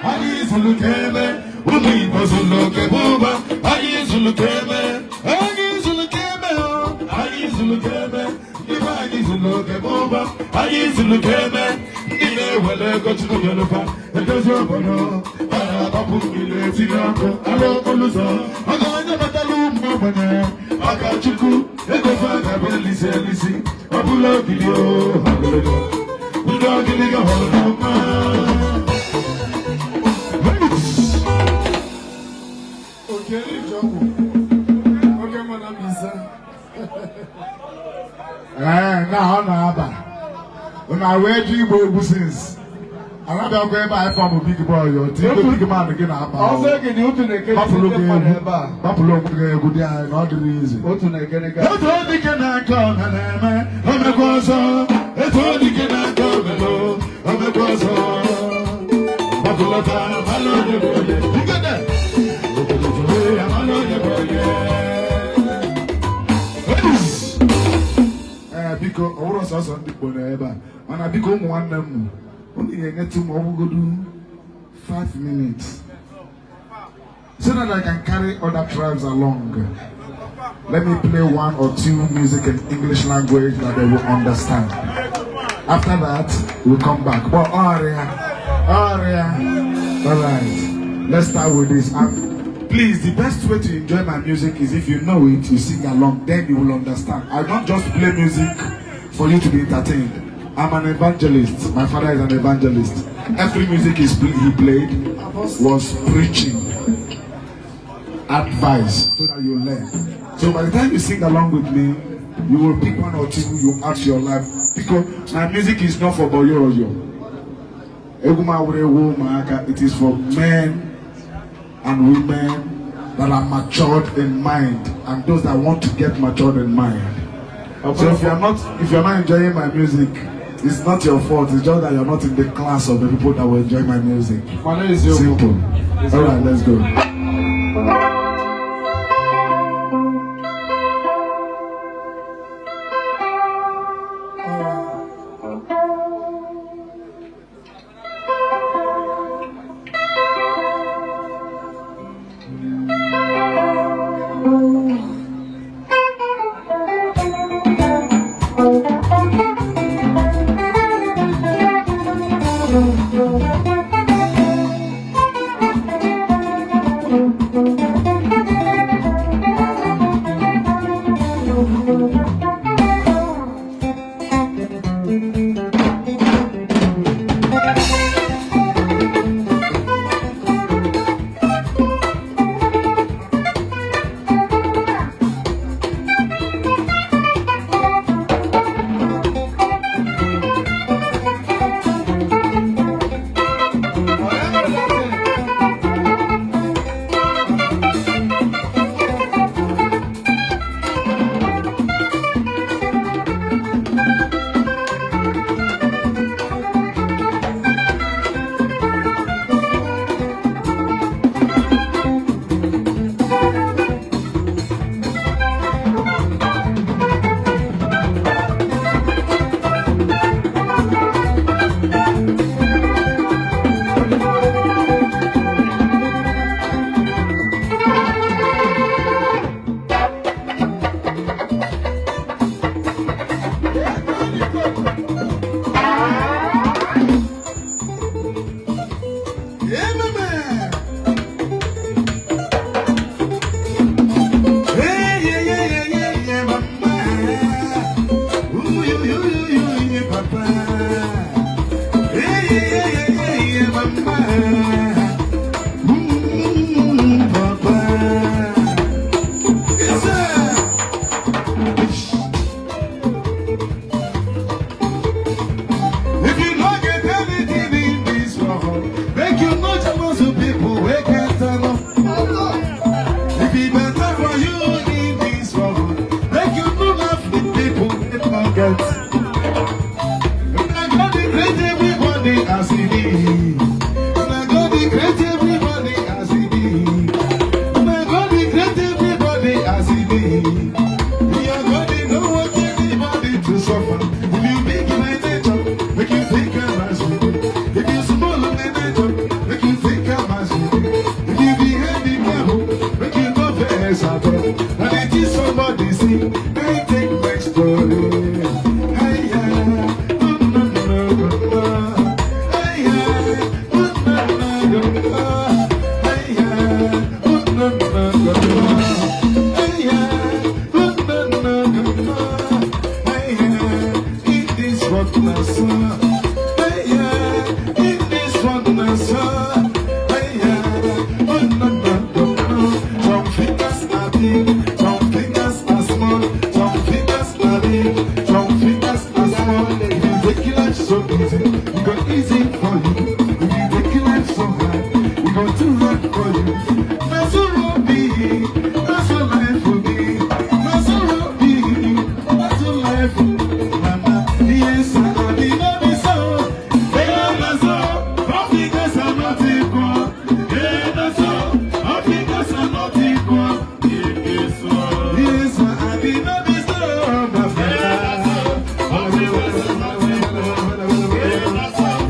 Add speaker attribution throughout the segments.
Speaker 1: Ayi Zulukeme, Umi Bozulukebumba, Ayi Zulukeme, Ayi Zulukeme, Ayi Zulukeme, Ayi Zulukebumba, Ayi Zulukeme, Ile wele go to the Yoruba, and there's your bono, Arabu Ile Tiako, Arabuluzo, Agana Batalum Mobane, Akachuku, Egofaga Lisi, Abula video, we don't get a hold of when I wear Jibo since another way by from a big boy, or big man again. Also, can you to the Buffalo good day, not easy. What to make any guy? What can I come and I'm a grosso? What can I come and I'm a grosso? Buffalo time, I love you. You got that? I love you. Because all of us on the Boneba, and I become one them. Only I get to go do 5 minutes so that I can carry other tribes along. Let me play 1 or 2 music in English language that they will understand. After that, we'll come back. But aria. Alright, let's start with this. Please, the best way to enjoy my music is if you know it, you sing along, then you will understand. I don't just play music for you to be entertained. I'm an evangelist. My father is an evangelist. Every music he played was preaching, advice, so that you learn. So by the time you sing along with me, you will pick 1 or 2, you ask your life. Because my music is not for boyoroyo. It is for men and women that are matured in mind, and those that want to get matured in mind. So if you're not enjoying my music, it's not your fault. It's just that you're not in the class of the people that will enjoy my music. Simple. All right, let's go. If you don't get anything in this world, make you know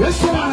Speaker 2: This one,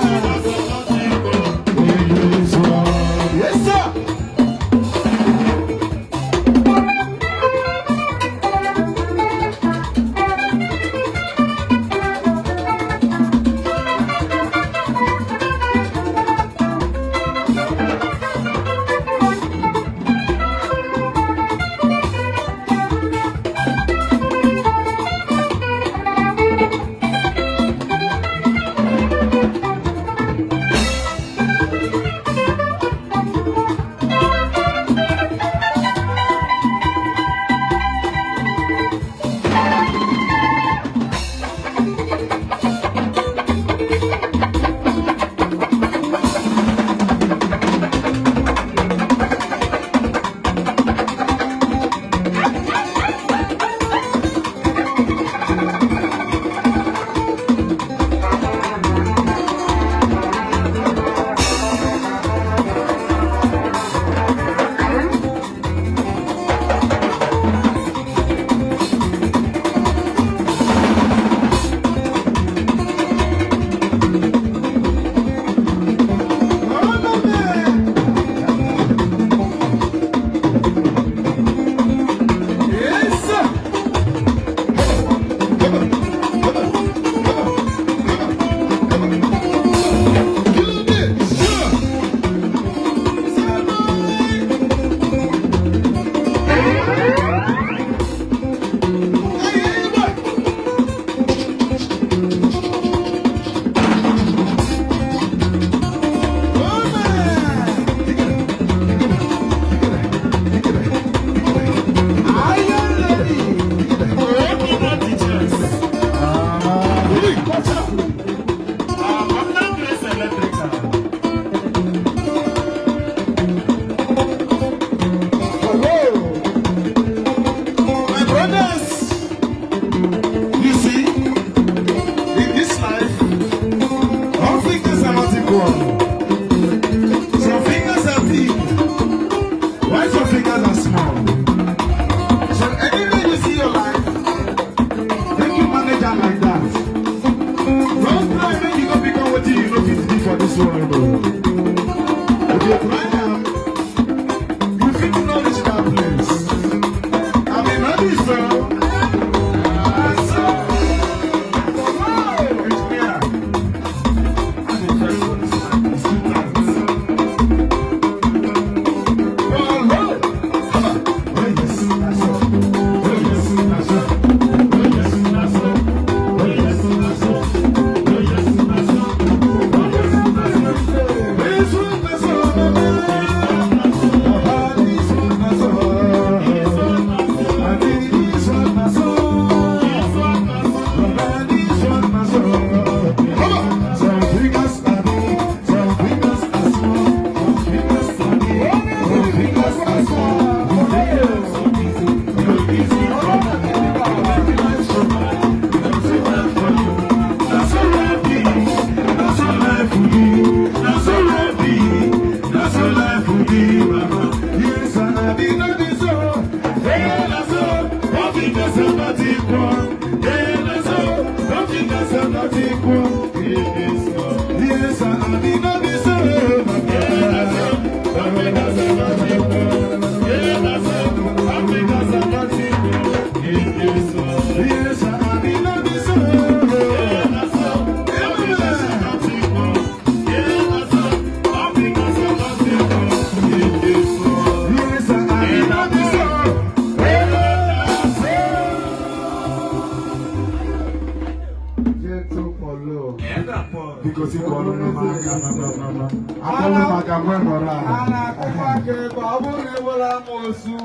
Speaker 1: Akọ̀wé maka nwe nọrọ ahụ.
Speaker 2: A na-akụkwa aka ebe ọ bụrụ na ewere amoosu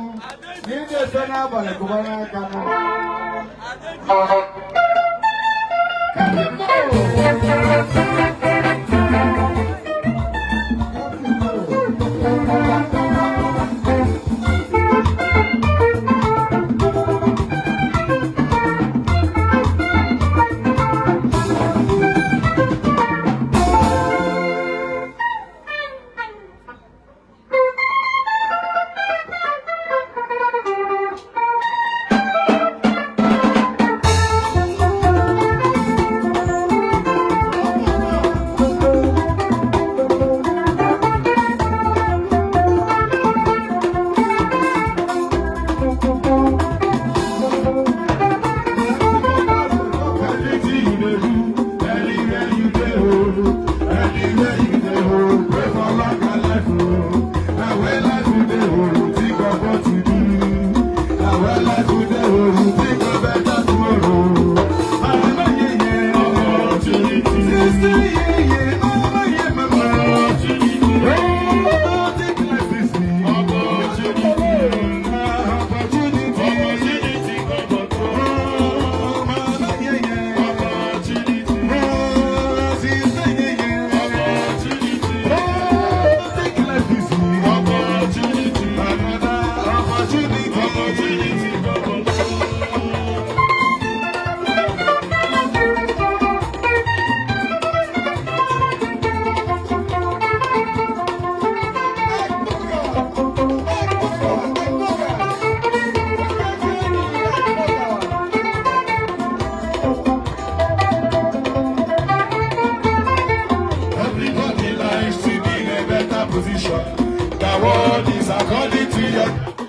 Speaker 2: na ị na-efe n'abalị kụba n'aka nụ.
Speaker 3: The world is according to your